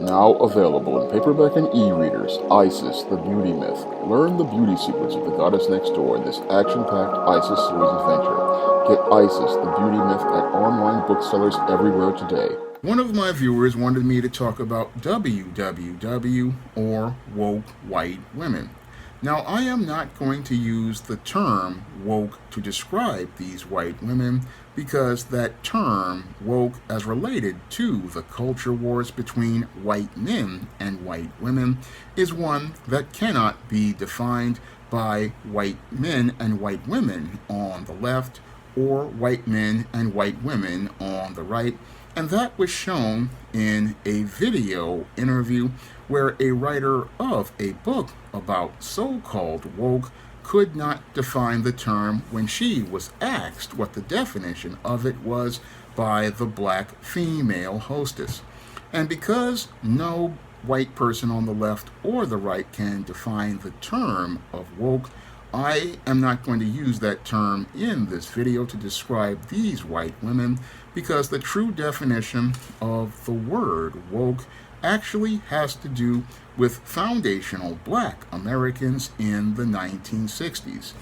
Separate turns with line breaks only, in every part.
Now available in paperback and e-readers, Isis, the Beauty Myth. Learn the beauty secrets of the goddess next door in this action-packed Isis series adventure. Get Isis, the Beauty Myth at online booksellers everywhere today. One of my viewers wanted me to talk about WWW, or woke white women. Now, I am not going to use the term woke to describe these white women because that term, woke, as related to the culture wars between white men and white women, is one that cannot be defined by white men and white women on the left or white men and white women on the right. And that was shown in a video interview where a writer of a book about so-called woke could not define the term when she was asked what the definition of it was by the black female hostess. And because no white person on the left or the right can define the term of woke, I am not going to use that term in this video to describe these white women because the true definition of the word woke actually has to do with foundational black Americans in the 1960s.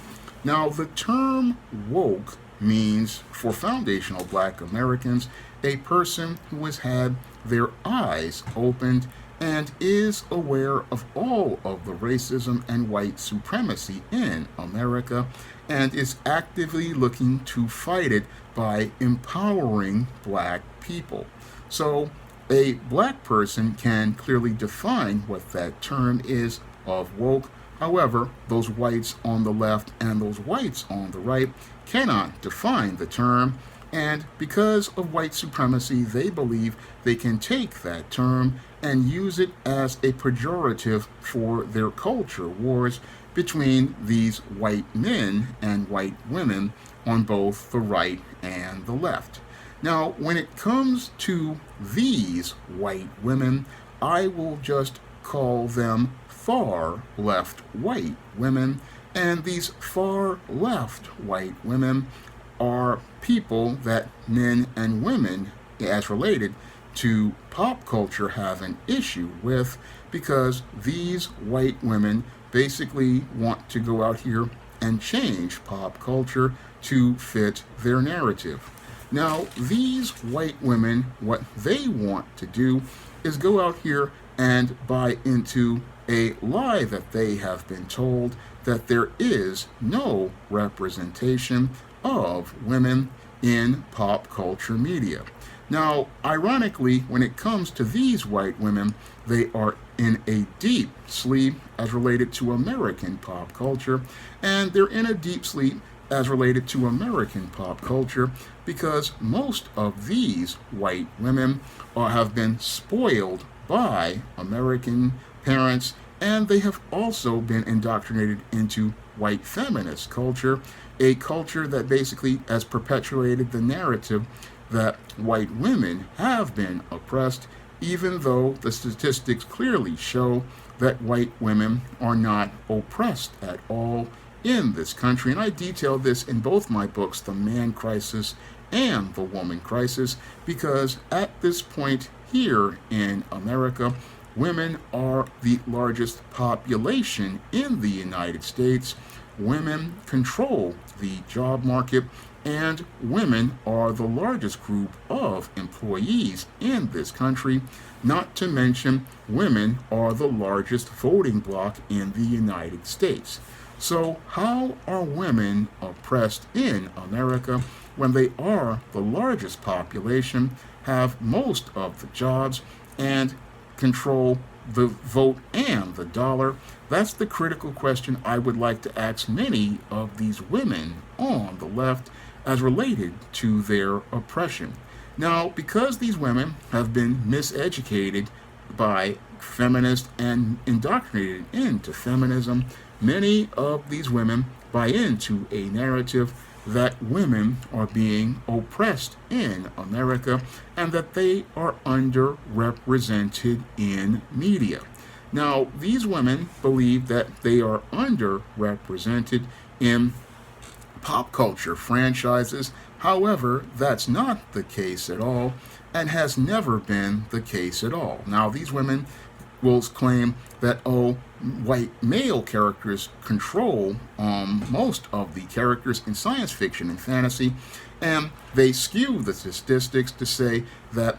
Now, the term woke means, for foundational black Americans, a person who has had their eyes opened and is aware of all of the racism and white supremacy in America and is actively looking to fight it by empowering black people. So a black person can clearly define what that term is of woke. However, those whites on the left and those whites on the right cannot define the term, and because of white supremacy, they believe they can take that term and use it as a pejorative for their culture wars between these white men and white women on both the right and the left. Now, when it comes to these white women, I will just call them far left white women, and these far left white women are people that men and women, as related to pop culture, have an issue with because these white women basically want to go out here and change pop culture to fit their narrative. Now, these white women, what they want to do is go out here and buy into a lie that they have been told that there is no representation of women in pop culture media. Now, ironically, when it comes to these white women, they are in a deep sleep as related to American pop culture, and they're in a deep sleep as related to American pop culture because most of these white women have been spoiled by American parents, and they have also been indoctrinated into white feminist culture, a culture that basically has perpetuated the narrative that white women have been oppressed, even though the statistics clearly show that white women are not oppressed at all in this country. And I detail this in both my books, The Man Crisis and The Woman Crisis, because at this point here in America, women are the largest population in the United States. Women control the job market, and women are the largest group of employees in this country. Not to mention, women are the largest voting bloc in the United States. So how are women oppressed in America when they are the largest population, have most of the jobs, and control the vote and the dollar? That's the critical question I would like to ask many of these women on the left as related to their oppression. Now, because these women have been miseducated by feminists and indoctrinated into feminism, many of these women buy into a narrative that women are being oppressed in America and that they are underrepresented in media. Now, these women believe that they are underrepresented in pop culture franchises. However, that's not the case at all. and has never been the case at all. Now, these women will claim that, oh, white male characters control most of the characters in science fiction and fantasy, and they skew the statistics to say that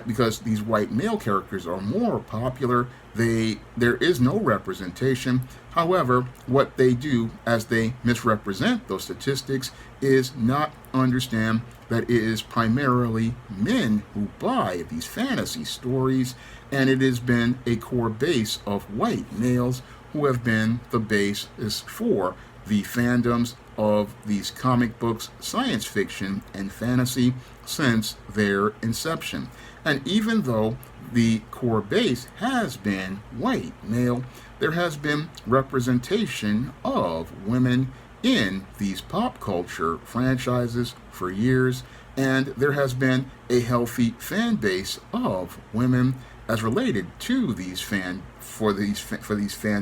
because these white male characters are more popular, there is no representation. However, what they do as they misrepresent those statistics is not understand that it is primarily men who buy these fantasy stories, and it has been a core base of white males who have been the basis for the fandoms of these comic books, science fiction, and fantasy since their inception. And even though the core base has been white male, there has been representation of women in these pop culture franchises for years, and there has been a healthy fan base of women as related to these fan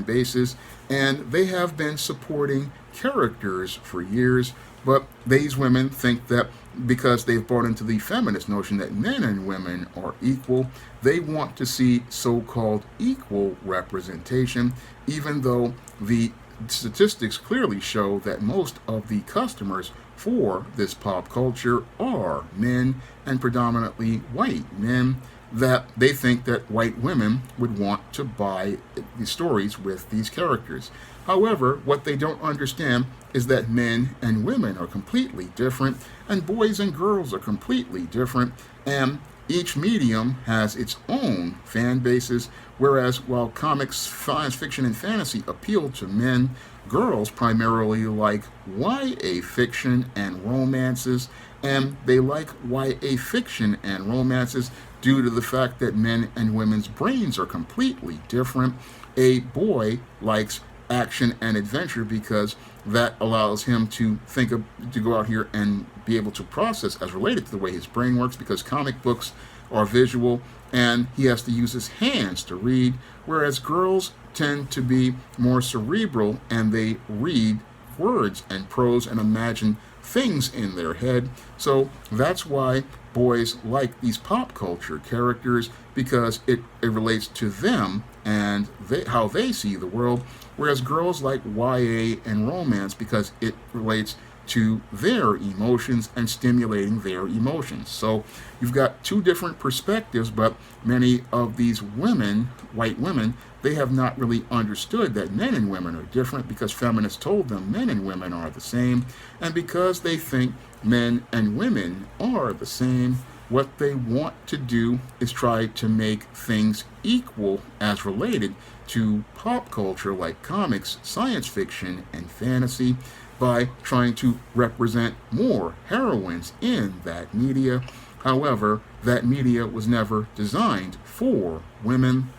bases, and they have been supporting characters for years. But these women think that because they've bought into the feminist notion that men and women are equal, they want to see so-called equal representation, even though the statistics clearly show that most of the customers for this pop culture are men, and predominantly white men, that they think that white women would want to buy the stories with these characters. However, what they don't understand is that men and women are completely different, and boys and girls are completely different, and each medium has its own fan bases, whereas while comics, science fiction, and fantasy appeal to men, girls primarily like YA fiction and romances, and they like YA fiction and romances due to the fact that men and women's brains are completely different. A boy likes action and adventure because that allows him to to go out here and be able to process as related to the way his brain works, because comic books are visual and he has to use his hands to read, whereas girls tend to be more cerebral and they read words and prose and imagine things in their head. So that's why boys like these pop culture characters, because it relates to them and how they see the world, whereas girls like YA and romance because it relates to their emotions and stimulating their emotions. So you've got two different perspectives, but many of these women, white women, they have not really understood that men and women are different because feminists told them men and women are the same, and because they think men and women are the same, what they want to do is try to make things equal as related to pop culture like comics, science fiction, and fantasy by trying to represent more heroines in that media. However, that media was never designed for women,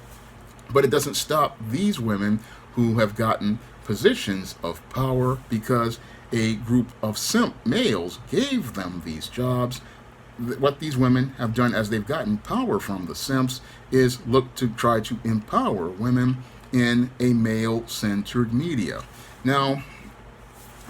but it doesn't stop these women who have gotten positions of power because a group of simp males gave them these jobs. What these women have done as they've gotten power from the simps is look to try to empower women in a male-centered media. Now,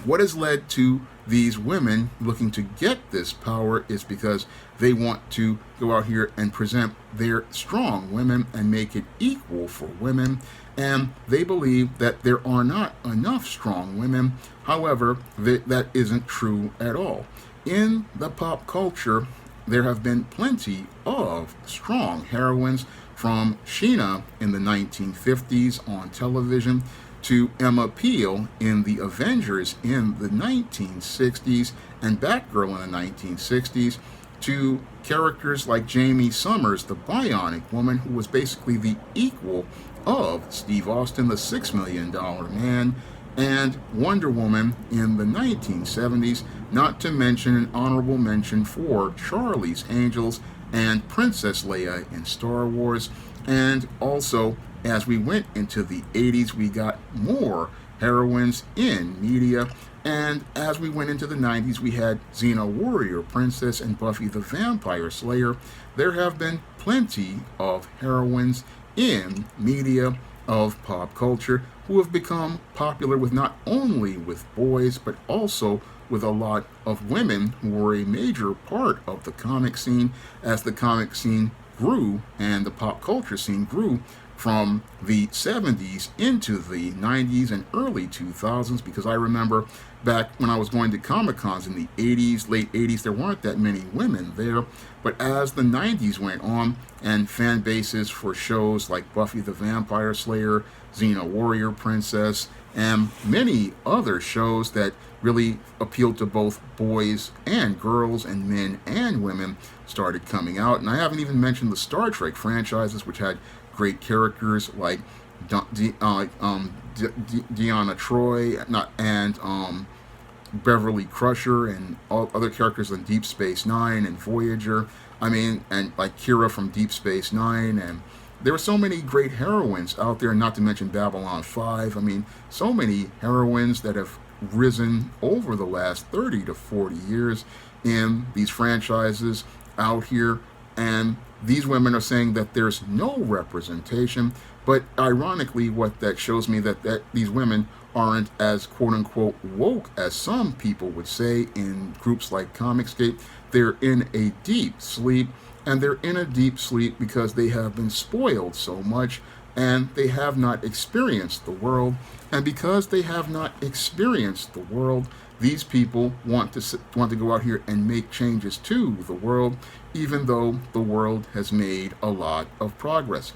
what has led to these women looking to get this power is because they want to go out here and present their strong women and make it equal for women, and they believe that there are not enough strong women. However, that isn't true at all. In the pop culture, there have been plenty of strong heroines, from Sheena in the 1950s on television to Emma Peel in The Avengers in the 1960s and Batgirl in the 1960s, to characters like Jamie Summers, the Bionic Woman, who was basically the equal of Steve Austin, the $6 Million Man, and Wonder Woman in the 1970s, not to mention an honorable mention for Charlie's Angels and Princess Leia in Star Wars. And also, as we went into the 80s, we got more heroines in media. And as we went into the 90s, we had Xena Warrior Princess and Buffy the Vampire Slayer. There have been plenty of heroines in media of pop culture who have become popular with not only with boys, but also with a lot of women who were a major part of the comic scene as the comic scene grew and the pop culture scene grew from the 70s into the 90s and early 2000s, because I remember back when I was going to Comic Cons in the 80s, late 80s, there weren't that many women there. But as the 90s went on and fan bases for shows like Buffy the Vampire Slayer, Xena Warrior Princess, and many other shows that really appealed to both boys and girls and men and women started coming out. And I haven't even mentioned the Star Trek franchises, which had great characters like Deanna Troi and Beverly Crusher and all other characters in Deep Space Nine and Voyager. I mean, and like Kira from Deep Space Nine, and there were so many great heroines out there, not to mention Babylon 5. I mean, so many heroines that have risen over the last 30 to 40 years in these franchises out here. And these women are saying that there's no representation, but ironically, what that shows me that these women aren't as quote-unquote woke as some people would say in groups like Comicsgate. They're in a deep sleep, and they're in a deep sleep because they have been spoiled so much and they have not experienced the world. And because they have not experienced the world, these people want to go out here and make changes to the world, even though the world has made a lot of progress.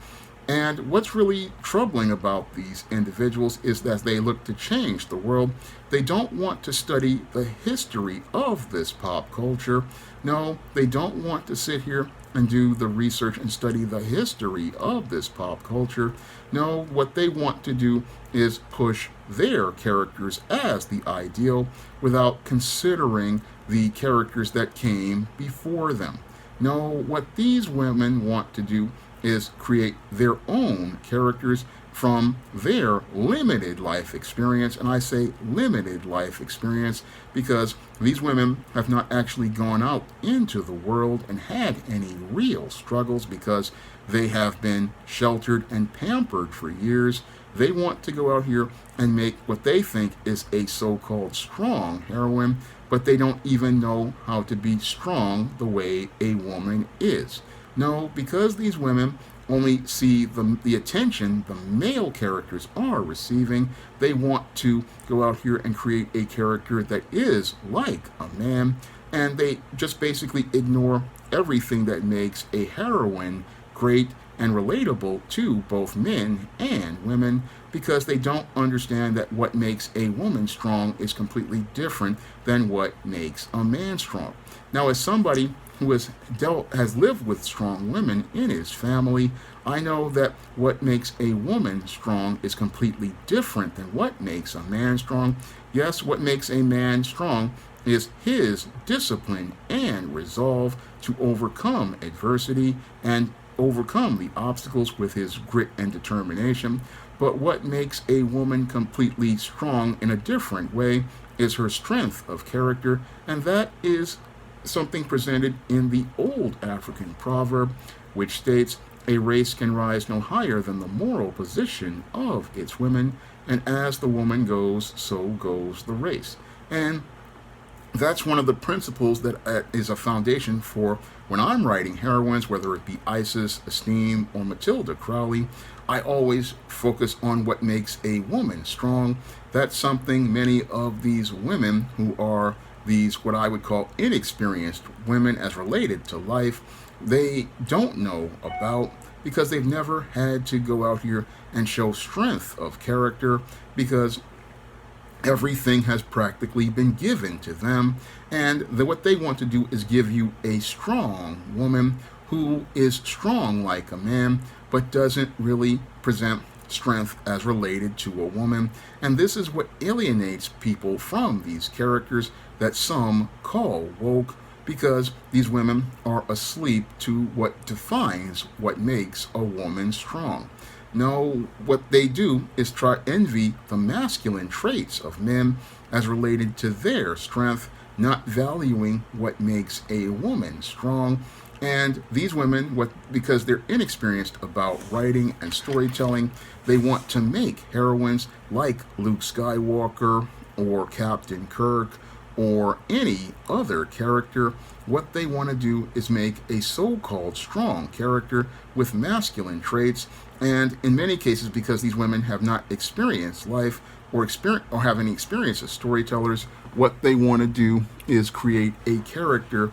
And what's really troubling about these individuals is that they look to change the world. They don't want to study the history of this pop culture. No, they don't want to sit here and do the research and study the history of this pop culture. No, what they want to do is push their characters as the ideal without considering the characters that came before them. No, what these women want to do is create their own characters from their limited life experience. And I say limited life experience because these women have not actually gone out into the world and had any real struggles because they have been sheltered and pampered for years. They want to go out here and make what they think is a so-called strong heroine, but they don't even know how to be strong the way a woman is. No, because these women only see the attention the male characters are receiving, they want to go out here and create a character that is like a man, and they just basically ignore everything that makes a heroine great and relatable to both men and women, because they don't understand that what makes a woman strong is completely different than what makes a man strong. Now, as somebody who has lived with strong women in his family, I know that what makes a woman strong is completely different than what makes a man strong. Yes, what makes a man strong is his discipline and resolve to overcome adversity and overcome the obstacles with his grit and determination. But what makes a woman completely strong in a different way is her strength of character, and that is something presented in the old African proverb, which states, "A race can rise no higher than the moral position of its women, and as the woman goes, so goes the race." And that's one of the principles that is a foundation for when I'm writing heroines, whether it be Isis, Esteem, or Matilda Crowley. I always focus on what makes a woman strong. That's something many of these women who are these what I would call inexperienced women as related to life, they don't know about, because they've never had to go out here and show strength of character, because everything has practically been given to them. And what they want to do is give you a strong woman who is strong like a man, but doesn't really present strength as related to a woman. And this is what alienates people from these characters that some call woke, because these women are asleep to what defines what makes a woman strong. No, what they do is try envy the masculine traits of men as related to their strength, not valuing what makes a woman strong. And these women, because they're inexperienced about writing and storytelling, they want to make heroines like Luke Skywalker or Captain Kirk or any other character. What they want to do is make a so-called strong character with masculine traits, and in many cases, because these women have not experienced life or have any experience as storytellers, what they want to do is create a character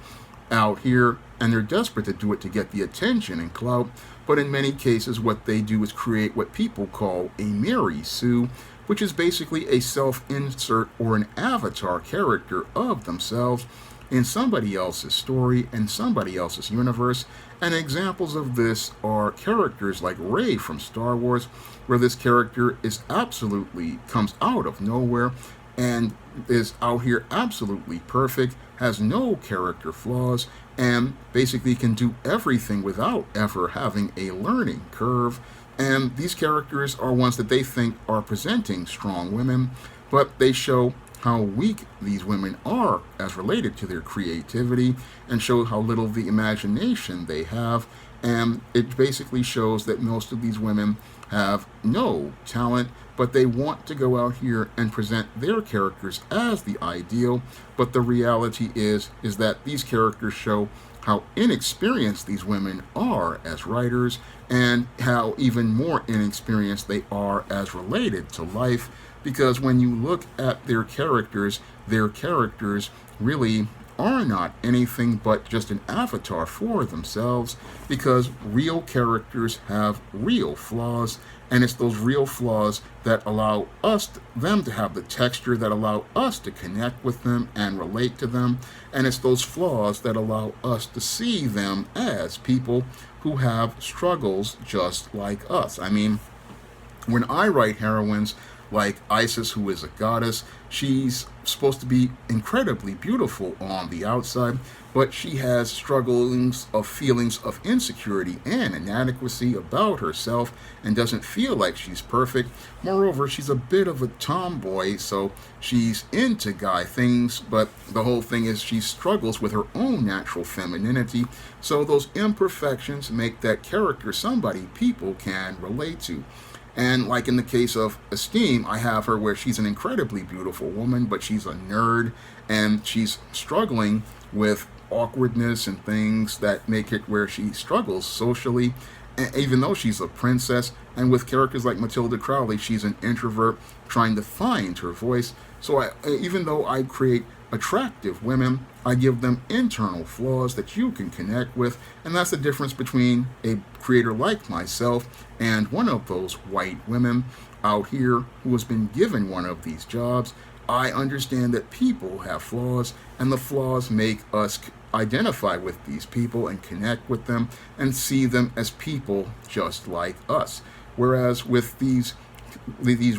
out here, and they're desperate to do it to get the attention and clout. But in many cases, what they do is create what people call a Mary Sue, which is basically a self-insert or an avatar character of themselves in somebody else's story and somebody else's universe. And examples of this are characters like Rey from Star Wars, where this character is absolutely comes out of nowhere and is out here absolutely perfect, has no character flaws, and basically can do everything without ever having a learning curve. And these characters are ones that they think are presenting strong women, but they show how weak these women are as related to their creativity and show how little the imagination they have. And it basically shows that most of these women have no talent, but they want to go out here and present their characters as the ideal. But the reality is that these characters show how inexperienced these women are as writers and how even more inexperienced they are as related to life. Because when you look at their characters really are not anything but just an avatar for themselves, because real characters have real flaws, and it's those real flaws that allow them to have the texture that allow us to connect with them and relate to them, and it's those flaws that allow us to see them as people who have struggles just like us. I mean, when I write heroines like Isis, who is a goddess, she's supposed to be incredibly beautiful on the outside, but she has strugglings of feelings of insecurity and inadequacy about herself and doesn't feel like she's perfect. Moreover, she's a bit of a tomboy, so she's into guy things, but the whole thing is she struggles with her own natural femininity, so those imperfections make that character somebody people can relate to. And like in the case of Esteem, I have her where she's an incredibly beautiful woman, but she's a nerd, and she's struggling with awkwardness and things that make it where she struggles socially, even though she's a princess. And with characters like Matilda Crowley, she's an introvert trying to find her voice. So even though I create attractive women, I give them internal flaws that you can connect with, and that's the difference between a creator like myself and one of those white women out here who has been given one of these jobs. I understand that people have flaws, and the flaws make us identify with these people and connect with them and see them as people just like us. Whereas with these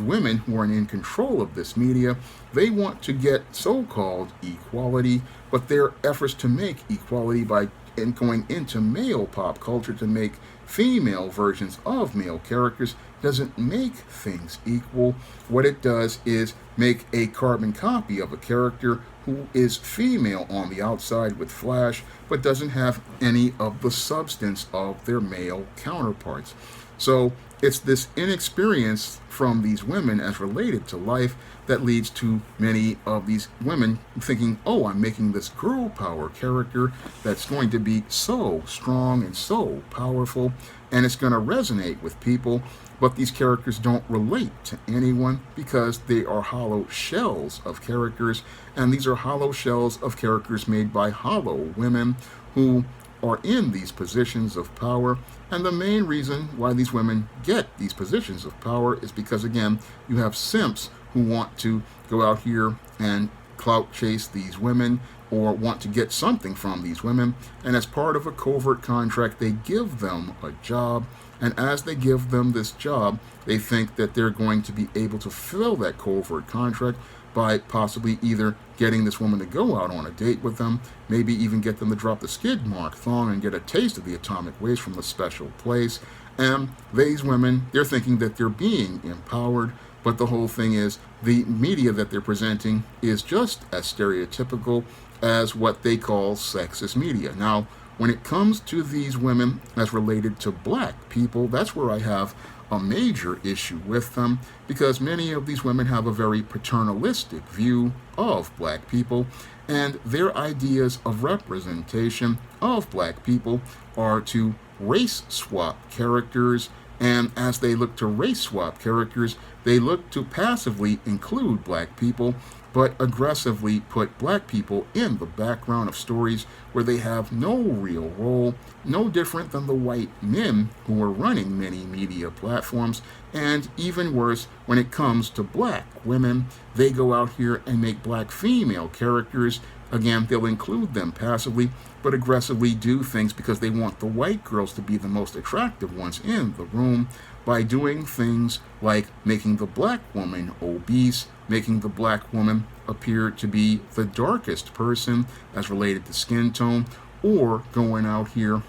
women who are in control of this media, they want to get so-called equality, but their efforts to make equality by going into male pop culture to make female versions of male characters doesn't make things equal. What it does is make a carbon copy of a character who is female on the outside with flash, but doesn't have any of the substance of their male counterparts. So it's this inexperience from these women as related to life that leads to many of these women thinking, oh, I'm making this girl power character that's going to be so strong and so powerful, and it's going to resonate with people. But these characters don't relate to anyone because they are hollow shells of characters, and these are hollow shells of characters made by hollow women who are in these positions of power. And the main reason why these women get these positions of power is because, again, you have simps who want to go out here and clout chase these women or want to get something from these women, and as part of a covert contract, they give them a job, and as they give them this job, they think that they're going to be able to fill that covert contract by possibly either getting this woman to go out on a date with them, maybe even get them to drop the skid mark thong and get a taste of the atomic waste from a special place. And these women, they're thinking that they're being empowered, but the whole thing is the media that they're presenting is just as stereotypical as what they call sexist media. Now, when it comes to these women as related to black people, that's where I have a major issue with them, because many of these women have a very paternalistic view of black people, and their ideas of representation of black people are to race swap characters. And as they look to race swap characters, they look to passively include black people, but aggressively put black people in the background of stories where they have no real role, no different than the white men who are running many media platforms. And even worse, when it comes to black women, they go out here and make black female characters. Again, they'll include them passively, but aggressively do things because they want the white girls to be the most attractive ones in the room by doing things like making the black woman obese, making the black woman appear to be the darkest person as related to skin tone, or going out here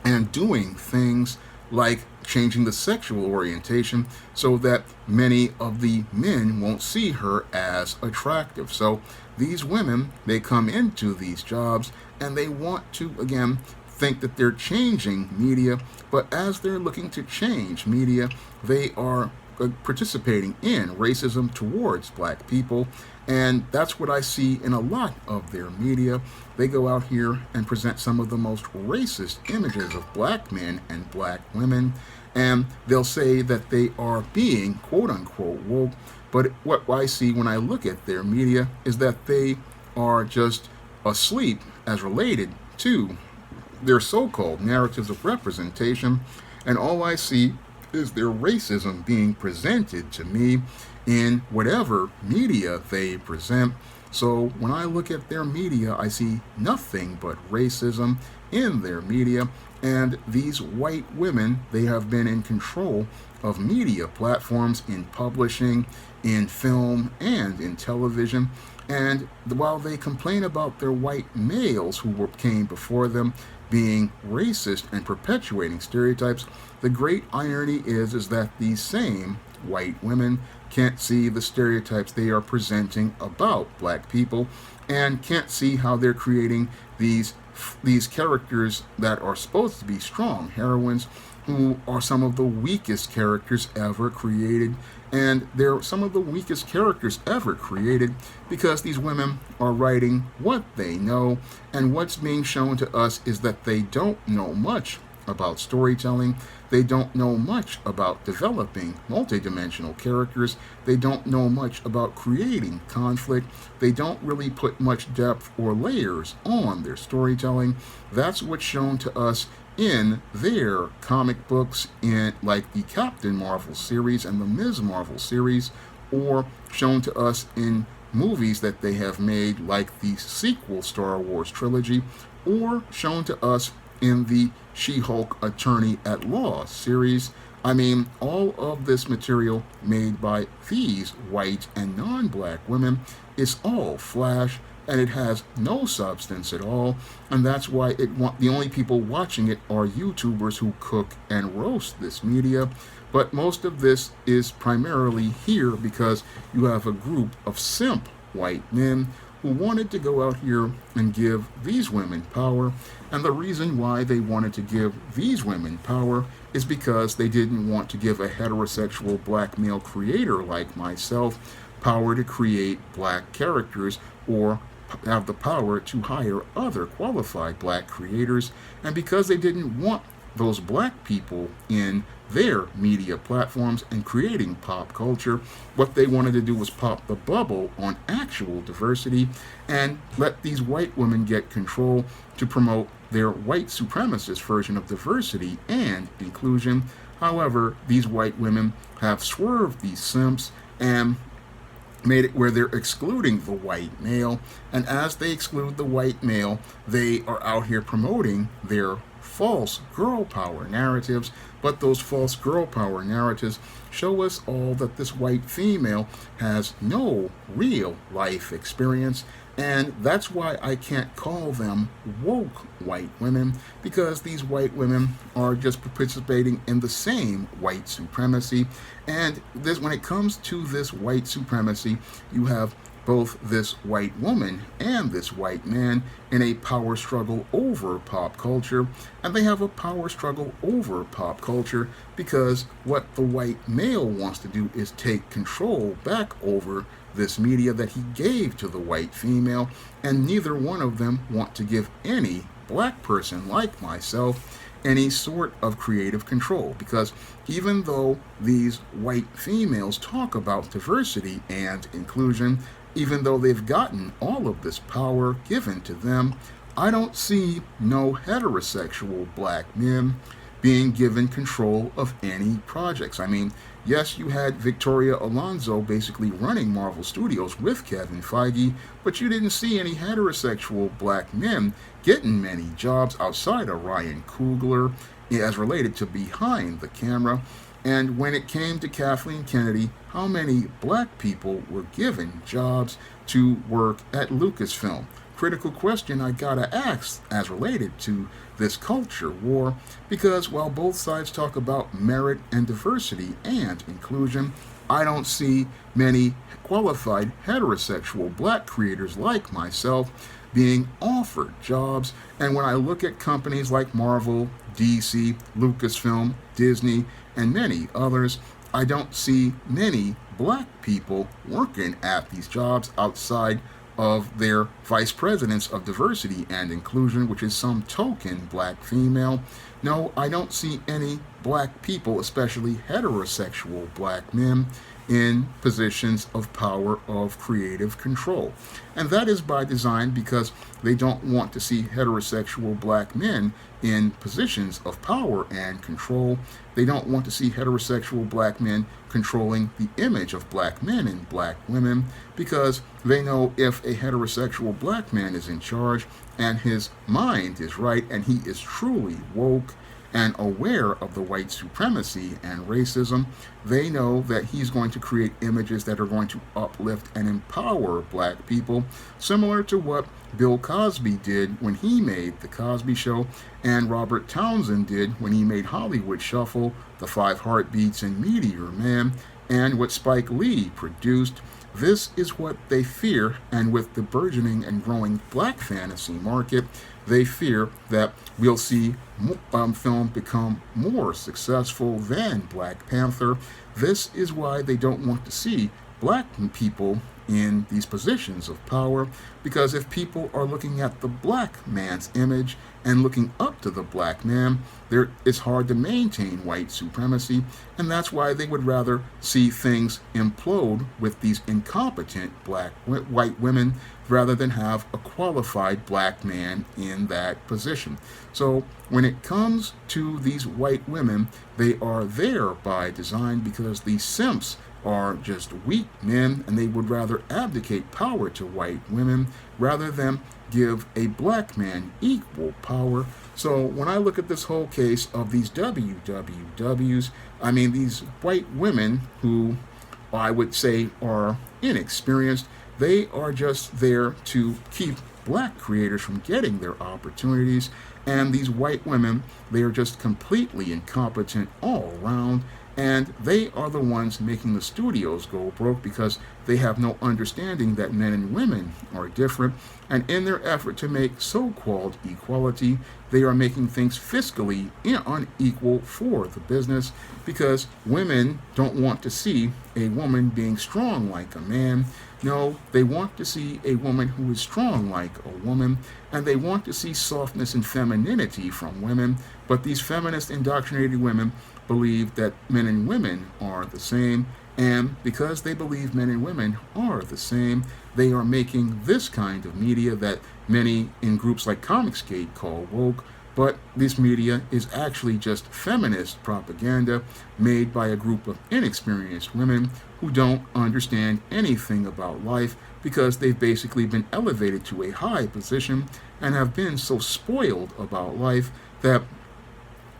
and doing things like changing the sexual orientation so that many of the men won't see her as attractive. So these women, they come into these jobs and they want to, again, think that they're changing media, but as they're looking to change media, they are participating in racism towards black people. And that's what I see in a lot of their media. They go out here and present some of the most racist images of black men and black women, and they'll say that they are being quote unquote woke. But what I see when I look at their media is that they are just asleep as related to their so-called narratives of representation, and all I see is their racism being presented to me in whatever media they present. So when I look at their media, I see nothing but racism in their media, and these white women, they have been in control of media platforms in publishing, in film, and in television. And while they complain about their white males who came before them being racist and perpetuating stereotypes, the great irony is that these same white women can't see the stereotypes they are presenting about black people, and can't see how they're creating these characters that are supposed to be strong heroines, who are some of the weakest characters ever created. And they're some of the weakest characters ever created because these women are writing what they know, and what's being shown to us is that they don't know much about storytelling. They don't know much about developing multidimensional characters. They don't know much about creating conflict. They don't really put much depth or layers on their storytelling. That's what's shown to us in their comic books, in like the Captain Marvel series and the Ms. Marvel series, or shown to us in movies that they have made like the sequel Star Wars trilogy, or shown to us in the She-Hulk Attorney at Law series. I mean, all of this material made by these white and non-black women is all flash, and it has no substance at all, and that's why the only people watching it are YouTubers who cook and roast this media. But most of this is primarily here because you have a group of simp white men who wanted to go out here and give these women power. And the reason why they wanted to give these women power is because they didn't want to give a heterosexual black male creator like myself power to create black characters, or have the power to hire other qualified black creators. And because they didn't want those black people in their media platforms and creating pop culture, what they wanted to do was pop the bubble on actual diversity and let these white women get control to promote their white supremacist version of diversity and inclusion. However, these white women have swerved these simps and made it where they're excluding the white male, and as they exclude the white male, they are out here promoting their false girl power narratives. But those false girl power narratives show us all that this white female has no real life experience, and that's why I can't call them woke white women, because these white women are just participating in the same white supremacy. And this, when it comes to this white supremacy, you have both this white woman and this white man in a power struggle over pop culture, and they have a power struggle over pop culture because what the white male wants to do is take control back over this media that he gave to the white female, and neither one of them want to give any black person like myself any sort of creative control, because even though these white females talk about diversity and inclusion, even though they've gotten all of this power given to them, I don't see no heterosexual black men being given control of any projects. I mean, yes, you had Victoria Alonso basically running Marvel Studios with Kevin Feige, but you didn't see any heterosexual black men getting many jobs outside of Ryan Coogler as related to behind the camera. And when it came to Kathleen Kennedy, how many black people were given jobs to work at Lucasfilm? Critical question I gotta ask as related to this culture war, because while both sides talk about merit and diversity and inclusion, I don't see many qualified heterosexual black creators like myself being offered jobs. And when I look at companies like Marvel, DC, Lucasfilm, Disney, and many others, I don't see many black people working at these jobs outside of their vice presidents of diversity and inclusion, which is some token black female. No, I don't see any black people, especially heterosexual black men, in positions of power of creative control. And that is by design, because they don't want to see heterosexual black men in positions of power and control. They don't want to see heterosexual black men controlling the image of black men and black women, because they know if a heterosexual black man is in charge and his mind is right and he is truly woke and aware of the white supremacy and racism, they know that he's going to create images that are going to uplift and empower black people, similar to what Bill Cosby did when he made The Cosby Show, and Robert Townsend did when he made Hollywood Shuffle, The Five Heartbeats, and Meteor Man, and what Spike Lee produced. This is what they fear, and with the burgeoning and growing black fantasy market, they fear that we'll see film become more successful than Black Panther. This is why they don't want to see black people in these positions of power, because if people are looking at the black man's image and looking up to the black man, it's hard to maintain white supremacy, and that's why they would rather see things implode with these incompetent white women rather than have a qualified black man in that position. So when it comes to these white women, they are there by design, because these simps are just weak men, and they would rather abdicate power to white women rather than give a black man equal power. So when I look at this whole case of these WWWs, I mean, these white women who I would say are inexperienced, they are just there to keep black creators from getting their opportunities. And these white women, they are just completely incompetent all around. And they are the ones making the studios go broke, because they have no understanding that men and women are different. And in their effort to make so-called equality, they are making things fiscally unequal for the business, because women don't want to see a woman being strong like a man. No, they want to see a woman who is strong like a woman, and they want to see softness and femininity from women. But these feminist indoctrinated women believe that men and women are the same, and because they believe men and women are the same, they are making this kind of media that many in groups like Comicsgate call woke. But this media is actually just feminist propaganda made by a group of inexperienced women who don't understand anything about life, because they've basically been elevated to a high position and have been so spoiled about life that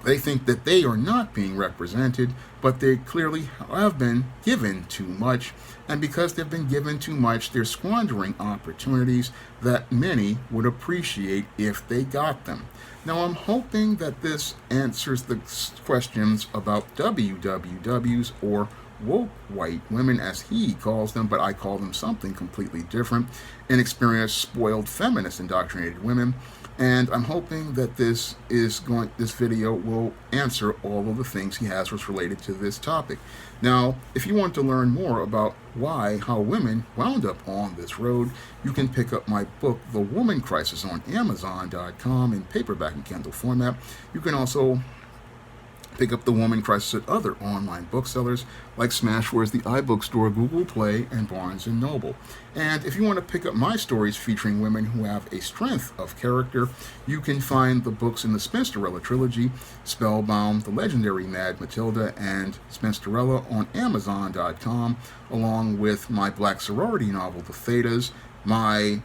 they think that they are not being represented, but they clearly have been given too much. And because they've been given too much, they're squandering opportunities that many would appreciate if they got them. Now, I'm hoping that this answers the questions about WWWs, or woke white women, as he calls them, but I call them something completely different, inexperienced, spoiled, feminist, indoctrinated women. And I'm hoping that this video will answer all of the things he has what's related to this topic. Now, if you want to learn more about how women wound up on this road, you can pick up my book, The Woman Crisis, on Amazon.com in paperback and Kindle format. You can also pick up The Woman Crisis at other online booksellers like Smashwords, the iBookstore, Google Play, and Barnes & Noble. And if you want to pick up my stories featuring women who have a strength of character, you can find the books in the Spinsterella trilogy, Spellbound, The Legendary Mad Matilda, and Spinsterella on Amazon.com, along with my black sorority novel, The Thetas, my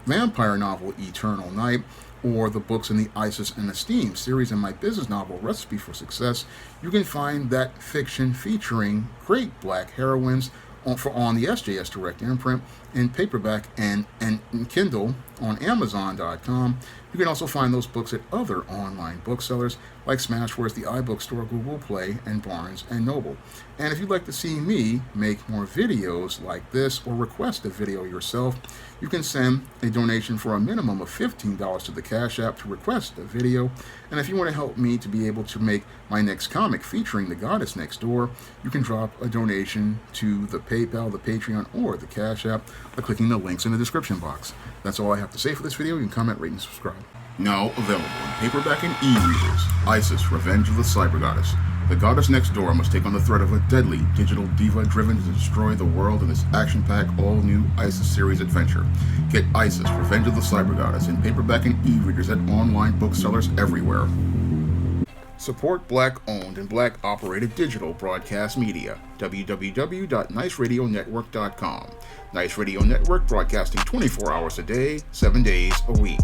vampire novel, Eternal Night, or the books in the Isis and Esteem series, and my business novel, Recipe for Success. You can find that fiction featuring great black heroines on the SJS Direct imprint in paperback and in Kindle on Amazon.com. You can also find those books at other online booksellers like Smashwords, the iBookstore, Google Play, and Barnes & Noble. And if you'd like to see me make more videos like this or request a video yourself, you can send a donation for a minimum of $15 to the Cash App to request a video. And if you want to help me to be able to make my next comic featuring the Goddess Next Door, you can drop a donation to the PayPal, the Patreon, or the Cash App by clicking the links in the description box. That's all I have to say for this video. You can comment, rate, and subscribe. Now available in paperback and e-readers, Isis, Revenge of the Cyber Goddess. The Goddess Next Door must take on the threat of a deadly digital diva driven to destroy the world in this action-packed, all-new Isis series adventure. Get Isis, Revenge of the Cyber Goddess in paperback and e-readers at online booksellers everywhere. Support Black-owned and Black-operated digital broadcast media. www.niceradionetwork.com. Nice Radio Network, broadcasting 24 hours a day, 7 days a week.